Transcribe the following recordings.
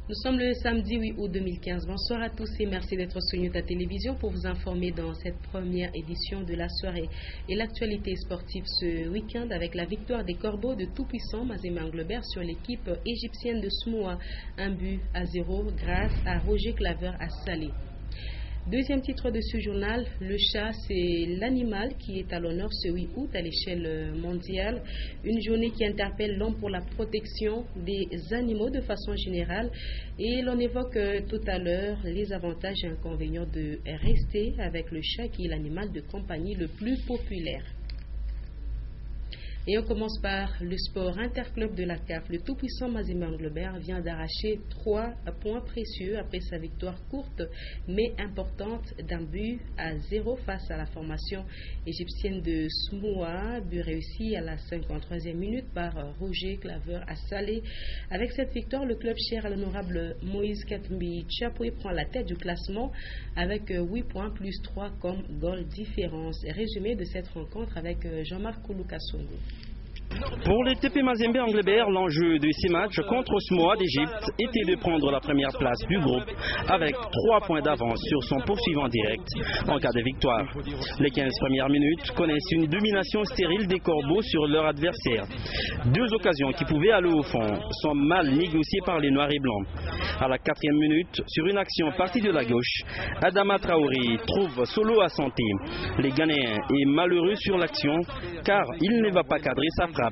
Nous sommes le samedi 8 août 2015. Bonsoir à tous et merci d'être sur Nyota Télévision pour vous informer dans cette première édition de la soirée et l'actualité sportive ce week-end avec la victoire des Corbeaux de tout-puissant Mazembe Anglebert sur l'équipe égyptienne de Smoa. 1-0 grâce à Roger Claver à Salé. Deuxième titre de ce journal, le chat, c'est l'animal qui est à l'honneur ce 8 août à l'échelle mondiale. Une journée qui interpelle l'homme pour la protection des animaux de façon générale. Et l'on évoque tout à l'heure les avantages et inconvénients de rester avec le chat qui est l'animal de compagnie le plus populaire. Et on commence par le sport interclub de la CAF. Le tout-puissant Mazembe Anglebert vient d'arracher 3 points précieux après sa victoire courte mais importante d'1-0 face à la formation égyptienne de Smoa. But réussi à la 53e minute par Roger Claver à Salé. Avec cette victoire, le club cher à l'honorable Moïse Katumbi Chapoué prend la tête du classement avec 8 points plus 3 comme goal différence. Résumé de cette rencontre avec Jean-Marc Koulou-Kassongo. Pour le TP Mazembe Anglebert, l'enjeu de ces matchs contre Smoa d'Égypte était de prendre la première place du groupe avec 3 points d'avance sur son poursuivant direct en cas de victoire. Les 15 premières minutes connaissent une domination stérile des Corbeaux sur leur adversaire. 2 occasions qui pouvaient aller au fond sont mal négociées par les Noirs et Blancs. À la 4e minute, sur une action partie de la gauche, Adama Traoré trouve solo à santé. Les Ghanéens est malheureux sur l'action car il ne va pas cadrer sa frappe.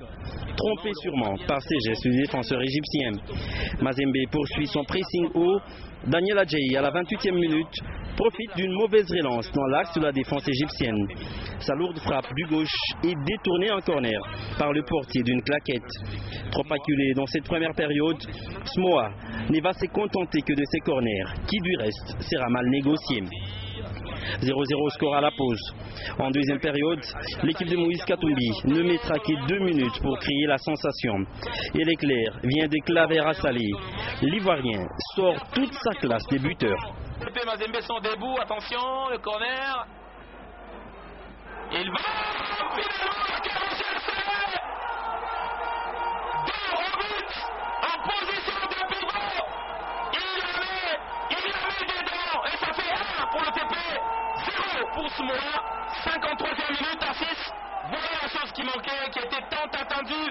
Trompé sûrement par ses gestes du défenseur égyptien. Mazembe poursuit son pressing haut. Daniel Adjaye à la 28e minute profite d'une mauvaise relance dans l'axe de la défense égyptienne. Sa lourde frappe du gauche est détournée en corner par le portier d'une claquette. Trop acculé dans cette première période, Smoa ne va se contenter que de ses corners qui du reste sera mal négocié. 0-0 score à la pause. En deuxième période, l'équipe de Moïse Katumbi ne mettra que 2 minutes pour créer la sensation. Et l'éclair vient de Claver à Salé. L'Ivoirien sort toute sa classe des buteurs. Les Mazembe sont debout, attention, le corner. Il va en position de pivot. Il la met dedans et ça fait 1 pour le TP. 0 pour Smoa, 53e minute à 6. Voilà la chose qui manquait, qui était tant attendue.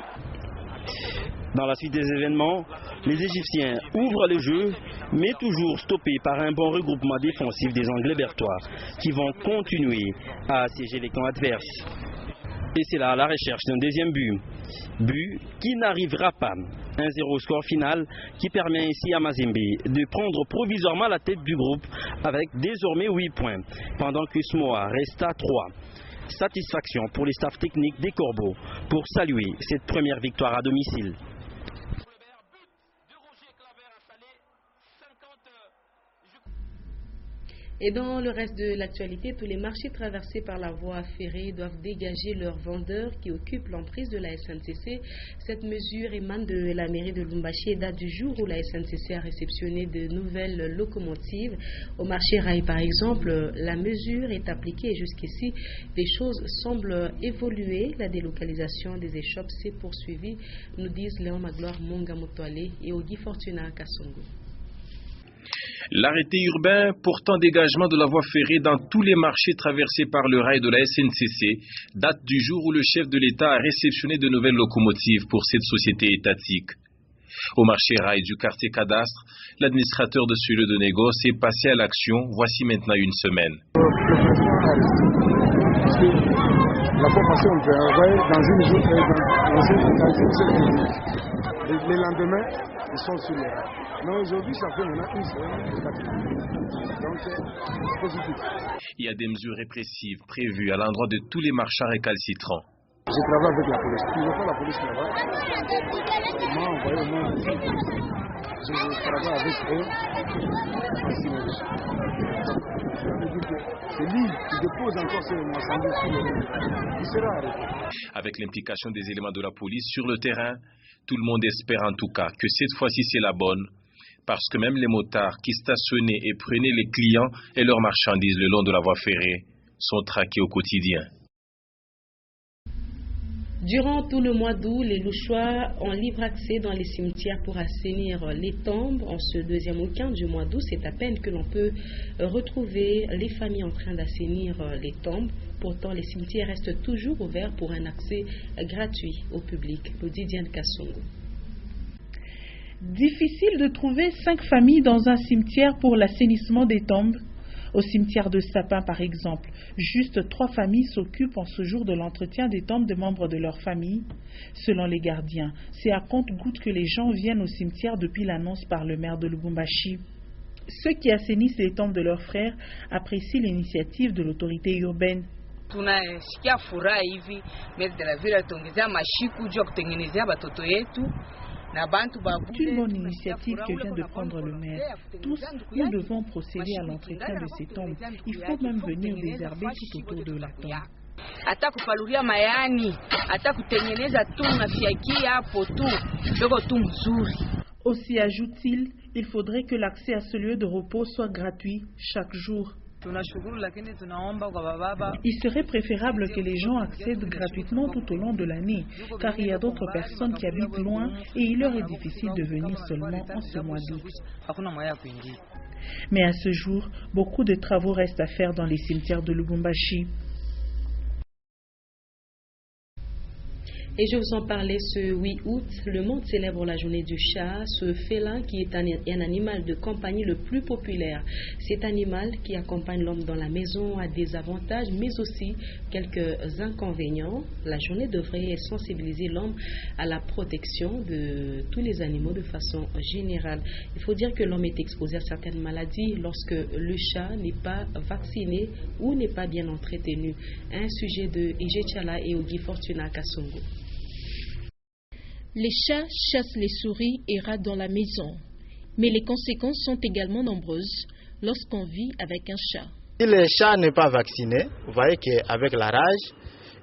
Dans la suite des événements, les Égyptiens ouvrent le jeu, mais toujours stoppés par un bon regroupement défensif des Anglebertois qui vont continuer à assiéger les camps adverses. Et c'est là la recherche d'un deuxième but. But qui n'arrivera pas. 1-0 score final qui permet ainsi à Mazembe de prendre provisoirement la tête du groupe avec désormais 8 points, pendant que Smoa reste à 3. Satisfaction pour les staffs techniques des Corbeaux pour saluer cette première victoire à domicile. Et dans le reste de l'actualité, tous les marchés traversés par la voie ferrée doivent dégager leurs vendeurs qui occupent l'emprise de la SNCC. Cette mesure émane de la mairie de Lubumbashi et date du jour où la SNCC a réceptionné de nouvelles locomotives. Au marché Rail, par exemple, la mesure est appliquée et jusqu'ici, les choses semblent évoluer. La délocalisation des échoppes s'est poursuivie, nous disent Léon Magloire Monga Motoale et Ogi Fortuna Kassongo. L'arrêté urbain portant dégagement de la voie ferrée dans tous les marchés traversés par le rail de la SNCC date du jour où le chef de l'État a réceptionné de nouvelles locomotives pour cette société étatique. Au marché rail du quartier Cadastre, l'administrateur de ce lieu de négoce est passé à l'action voici maintenant une semaine. La formation on peut envoyer dans une les lendemains, ils sont sur les rails. Mais aujourd'hui, ça fait maintenant une semaine. Donc, c'est positif. Il y a des mesures répressives prévues à l'endroit de tous les marchands récalcitrants. Je travaille avec la police. Tu ne vois pas la police là-bas. Ils m'ont envoyé au moins ici. Je travaille avec eux. C'est lui qui dépose encore ses marchandises sur le lieu. Il sera arrêté. Avec l'implication des éléments de la police sur le terrain, tout le monde espère en tout cas que cette fois-ci c'est la bonne. Parce que même les motards qui stationnaient et prenaient les clients et leurs marchandises le long de la voie ferrée sont traqués au quotidien. Durant tout le mois d'août, les Louchois ont libre accès dans les cimetières pour assainir les tombes. En ce deuxième week-end du mois d'août, c'est à peine que l'on peut retrouver les familles en train d'assainir les tombes. Pourtant, les cimetières restent toujours ouverts pour un accès gratuit au public. Didiane Kassongo. Difficile de trouver 5 familles dans un cimetière pour l'assainissement des tombes. Au cimetière de Sapin, par exemple, juste 3 familles s'occupent en ce jour de l'entretien des tombes des membres de leur famille. Selon les gardiens, c'est à compte-gouttes que les gens viennent au cimetière depuis l'annonce par le maire de Lubumbashi. Ceux qui assainissent les tombes de leurs frères apprécient l'initiative de l'autorité urbaine. Tunasikia furaha hivi mezi de la ville tuongezea mashiku juu ya kutengenezea watoto yetu. C'est une bonne initiative que vient de prendre le maire. Tous, nous devons procéder à l'entretien de ces tombes. Il faut même venir désherber tout autour de la tombe. Hata kupalulia mayani, hata kutengeneza tu na fiaki hapo tu, ndio tu mzuri. Aussi ajoute-t-il, il faudrait que l'accès à ce lieu de repos soit gratuit chaque jour. Il serait préférable que les gens accèdent gratuitement tout au long de l'année, car il y a d'autres personnes qui habitent loin et il leur est difficile de venir seulement en ce mois d'août. Mais à ce jour, beaucoup de travaux restent à faire dans les cimetières de Lubumbashi. Et je vous en parlais ce 8 août, le monde célèbre la journée du chat, ce félin qui est un animal de compagnie le plus populaire. Cet animal qui accompagne l'homme dans la maison a des avantages, mais aussi quelques inconvénients. La journée devrait sensibiliser l'homme à la protection de tous les animaux de façon générale. Il faut dire que l'homme est exposé à certaines maladies lorsque le chat n'est pas vacciné ou n'est pas bien entretenu. Un sujet de Ije Chala et Ogi Fortuna Kassongo. Les chats chassent les souris et rats dans la maison. Mais les conséquences sont également nombreuses lorsqu'on vit avec un chat. Si le chat n'est pas vacciné, vous voyez qu'avec la rage,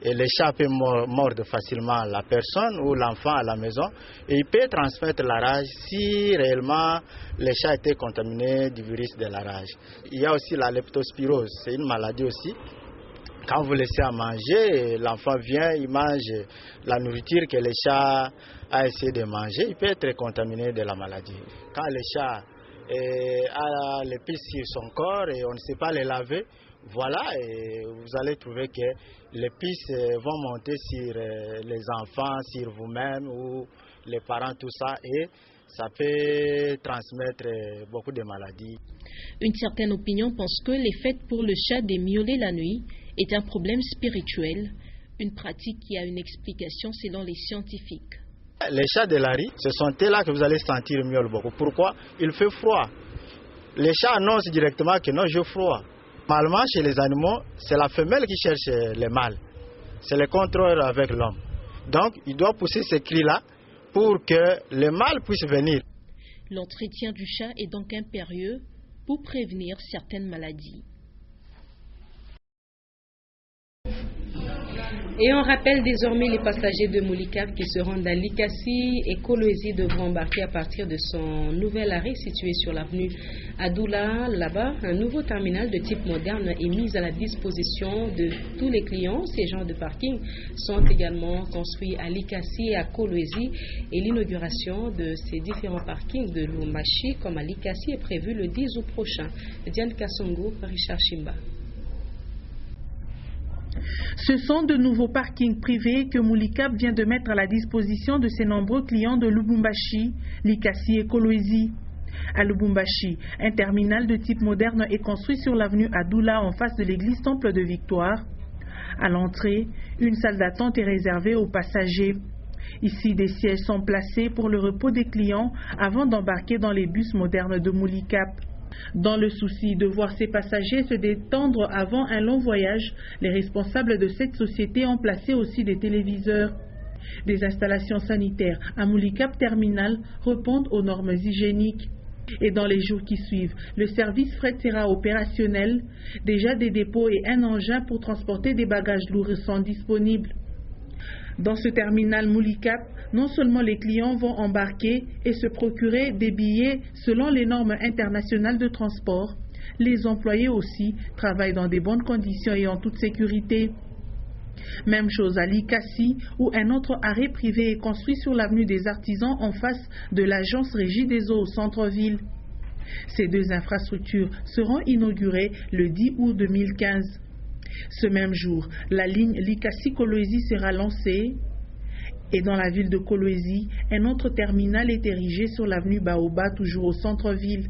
le chat peut mordre facilement la personne ou l'enfant à la maison et il peut transmettre la rage si réellement le chat était contaminé du virus de la rage. Il y a aussi la leptospirose, c'est une maladie aussi. Quand vous laissez à manger, l'enfant vient, il mange la nourriture que le chat a essayé de manger, il peut être contaminé de la maladie. Quand le chat a les puces sur son corps et on ne sait pas les laver, voilà, et vous allez trouver que les puces vont monter sur les enfants, sur vous-même ou les parents, tout ça, et ça peut transmettre beaucoup de maladies. Une certaine opinion pense que le fait pour le chat de miauler la nuit est un problème spirituel, une pratique qui a une explication selon les scientifiques. Les chats de la rue, ce sont là que vous allez sentir miaule beaucoup. Pourquoi? Il fait froid. Les chats annoncent directement que non, j'ai froid. Normalement, chez les animaux, c'est la femelle qui cherche les mâles. C'est le contraire avec l'homme. Donc, il doit pousser ces cris-là pour que les mâles puissent venir. L'entretien du chat est donc impérieux pour prévenir certaines maladies. Et on rappelle désormais les passagers de Moulikap qui se rendent à Likasi et Kolwezi devront embarquer à partir de son nouvel arrêt situé sur l'avenue Adoula. Là-bas, un nouveau terminal de type moderne est mis à la disposition de tous les clients. Ces genres de parking sont également construits à Likasi et à Kolwezi et l'inauguration de ces différents parkings de Lubumbashi comme à Likasi est prévue le 10 août prochain. Diane Kassongo, Richard Chimba. Ce sont de nouveaux parkings privés que Moulikap vient de mettre à la disposition de ses nombreux clients de Lubumbashi, Likasi et Kolwezi. À Lubumbashi, un terminal de type moderne est construit sur l'avenue Adoula en face de l'église Temple de Victoire. À l'entrée, une salle d'attente est réservée aux passagers. Ici, des sièges sont placés pour le repos des clients avant d'embarquer dans les bus modernes de Moulikap. Dans le souci de voir ses passagers se détendre avant un long voyage, les responsables de cette société ont placé aussi des téléviseurs. Des installations sanitaires à Moulikap Terminal répondent aux normes hygiéniques. Et dans les jours qui suivent, le service fret sera opérationnel. Déjà des dépôts et un engin pour transporter des bagages lourds sont disponibles. Dans ce terminal Moulikap, non seulement les clients vont embarquer et se procurer des billets selon les normes internationales de transport, les employés aussi travaillent dans des bonnes conditions et en toute sécurité. Même chose à Likasi, où un autre arrêt privé est construit sur l'avenue des Artisans en face de l'agence Régie des eaux au centre-ville. Ces deux infrastructures seront inaugurées le 10 août 2015. Ce même jour, la ligne Likasi-Kolwezi sera lancée et dans la ville de Kolwezi, un autre terminal est érigé sur l'avenue Baoba, toujours au centre-ville.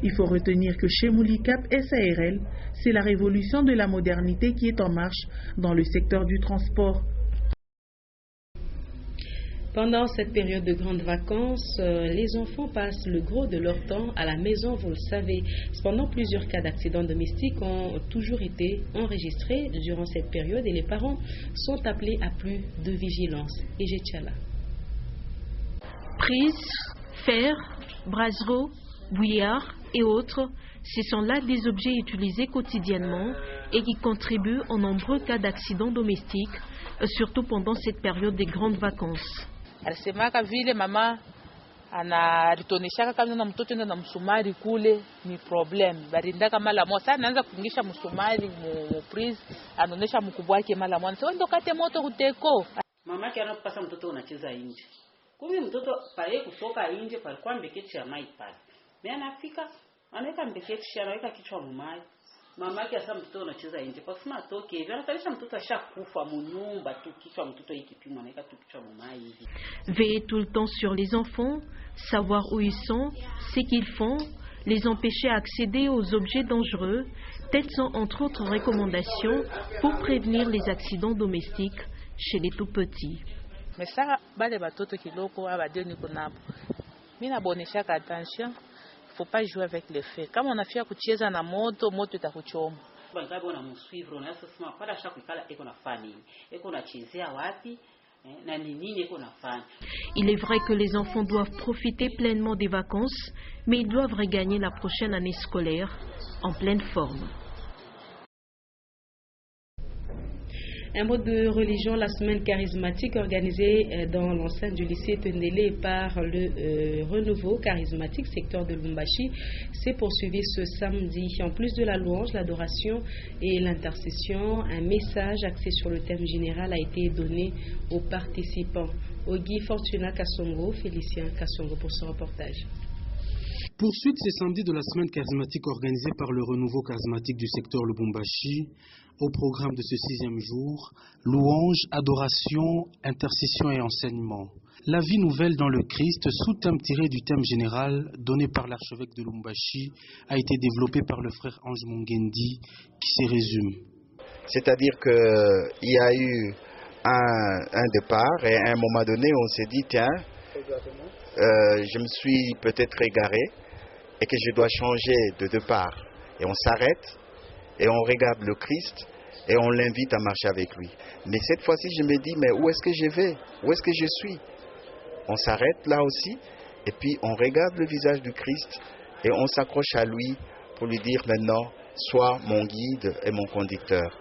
Il faut retenir que chez Moulikap SARL, c'est la révolution de la modernité qui est en marche dans le secteur du transport. Pendant cette période de grandes vacances, les enfants passent le gros de leur temps à la maison, vous le savez. Cependant, plusieurs cas d'accidents domestiques ont toujours été enregistrés durant cette période et les parents sont appelés à plus de vigilance. Et Jetchala. Prise, fer, brassereau, bouillard et autres, ce sont là des objets utilisés quotidiennement et qui contribuent aux nombreux cas d'accidents domestiques, surtout pendant cette période des grandes vacances. Alisemaka vile mama anaritoneshaka kama na mtoto ndio na msumari kule ni problem barindaka mala moja sana anaanza kuingisha msumari mu prise anaonesha mkubwa wake mala moja sio ndo kate moto kuteko mama yake anapasa mtoto unacheza nje kumbe mtoto pale kutoka nje palikuwa mbeketi ya mai pale mimi anafika anaweka mbeketi anaweka kichwa mumai mama yake asa mtoto unacheza nje kwa kusema atoke hivi anakalisha mtoto ashakufa munyumba tu kichwa mtoto ikipimwa anaweka tu kichwa mumai hivi. Veiller tout le temps sur les enfants, savoir où ils sont, ce qu'ils font, les empêcher à accéder aux objets dangereux, telles sont entre autres recommandations pour prévenir les accidents domestiques chez les tout-petits. Mais ça bale batoto kiloko abadeni kunabo. Mimi naboneshaka attention. Faut pas jouer avec les faits. Kama unafia kucheza na moto, moto itakuchoma. Bangabi unamsuivre unaweza sema pala shakukala eko nafanya nini? Eko nachezea wapi? Na nini eko nafanya? Il est vrai que les enfants doivent profiter pleinement des vacances, mais ils doivent regagner la prochaine année scolaire en pleine forme. Un mot de religion, la semaine charismatique organisée dans l'enceinte du lycée Tendele par le renouveau charismatique secteur de Lubumbashi s'est poursuivie ce samedi. En plus de la louange, l'adoration et l'intercession, un message axé sur le thème général a été donné aux participants. Ogi Fortuna Kassongo, Félicien Kassongo pour ce reportage. Poursuite ce samedi de la semaine charismatique organisée par le renouveau charismatique du secteur Lubumbashi. Au programme de ce 6e jour, louange, adoration, intercession et enseignement. La vie nouvelle dans le Christ, sous-thème tiré du thème général donné par l'archevêque de Lubumbashi, a été développé par le frère Ange Mungendi, qui se résume. C'est-à-dire qu'il y a eu un départ et à un moment donné, on s'est dit, tiens, je me suis peut-être égaré et que je dois changer de départ. Et on s'arrête. Et on regarde le Christ et on l'invite à marcher avec lui. Mais cette fois-ci, je me dis, mais où est-ce que je vais? Où est-ce que je suis? On s'arrête là aussi et puis on regarde le visage du Christ et on s'accroche à lui pour lui dire maintenant, sois mon guide et mon conducteur.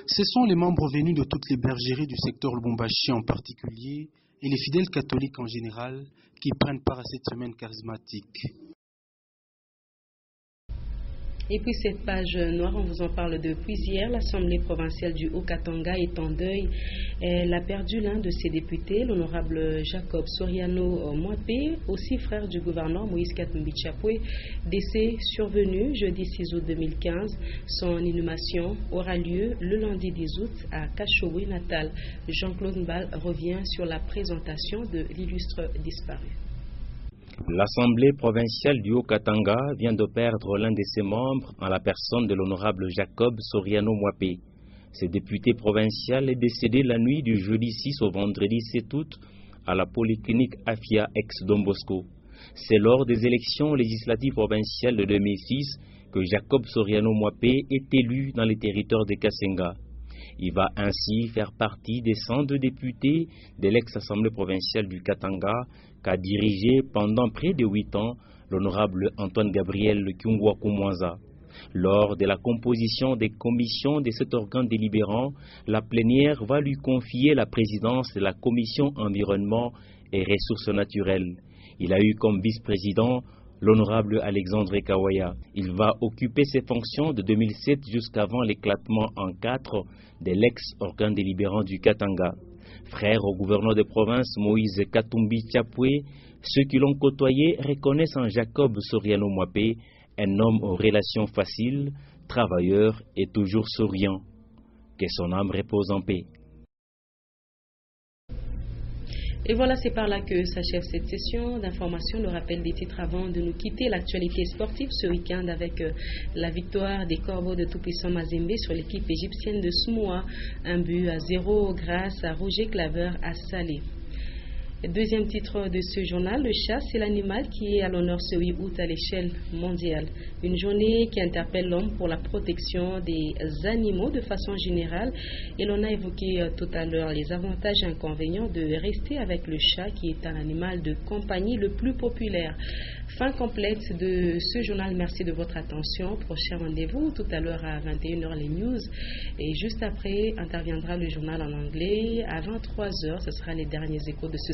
Ce sont les membres venus de toutes les bergeries du secteur Lubumbashi en particulier et les fidèles catholiques en général qui prennent part à cette semaine charismatique. Et puis cette page noire, on vous en parle depuis hier. L'Assemblée provinciale du Haut-Katanga est en deuil. Elle a perdu l'un de ses députés, l'honorable Jacob Soriano Mwapé, aussi frère du gouverneur Moïse Katumbi Chapwe, décès survenu jeudi 6 août 2015. Son inhumation aura lieu le lundi 10 août à Kachoui, Natal. Jean-Claude Mbal revient sur la présentation de l'illustre disparu. L'Assemblée provinciale du Haut-Katanga vient de perdre l'un de ses membres en la personne de l'honorable Jacob Soriano Mwapé. Ce député provincial est décédé la nuit du jeudi 6 au vendredi 7 août à la polyclinique Afia ex-Don Bosco. C'est lors des élections législatives provinciales de 2006 que Jacob Soriano Mwapé est élu dans les territoires de Kasenga. Il va ainsi faire partie des 102 députés de l'ex-assemblée provinciale du Katanga qu'a dirigé pendant près de 8 ans l'honorable Antoine Gabriel Kyungwa-Kumwanza. Lors de la composition des commissions de cet organe délibérant, la plénière va lui confier la présidence de la commission environnement et ressources naturelles. Il a eu comme vice-président l'honorable Alexandre Kawaya. Il va occuper ses fonctions de 2007 jusqu'avant l'éclatement en 4 de l'ex-organe délibérant du Katanga. Frère au gouverneur de province Moïse Katumbi Chapwe, ceux qui l'ont côtoyé reconnaissent en Jacob Soriano Mwapé un homme aux relations faciles, travailleur et toujours souriant. Que son âme repose en paix. Et voilà, c'est par là que s'achève cette session d'information. Le rappel des titres avant de nous quitter. L'actualité sportive ce week-end avec la victoire des Corbeaux de Tout-Puissant Mazembe sur l'équipe égyptienne de Samoa. 1-0 grâce à Roger Claver à Salé. Deuxième titre de ce journal, le chat, c'est l'animal qui est à l'honneur ce 8 août à l'échelle mondiale. Une journée qui interpelle l'homme pour la protection des animaux de façon générale. Et l'on a évoqué tout à l'heure les avantages et inconvénients de rester avec le chat qui est un animal de compagnie le plus populaire. Fin complète de ce journal. Merci de votre attention. Prochain rendez-vous tout à l'heure à 21h les news. Et juste après interviendra le journal en anglais. À 23h, ce sera les derniers échos de ce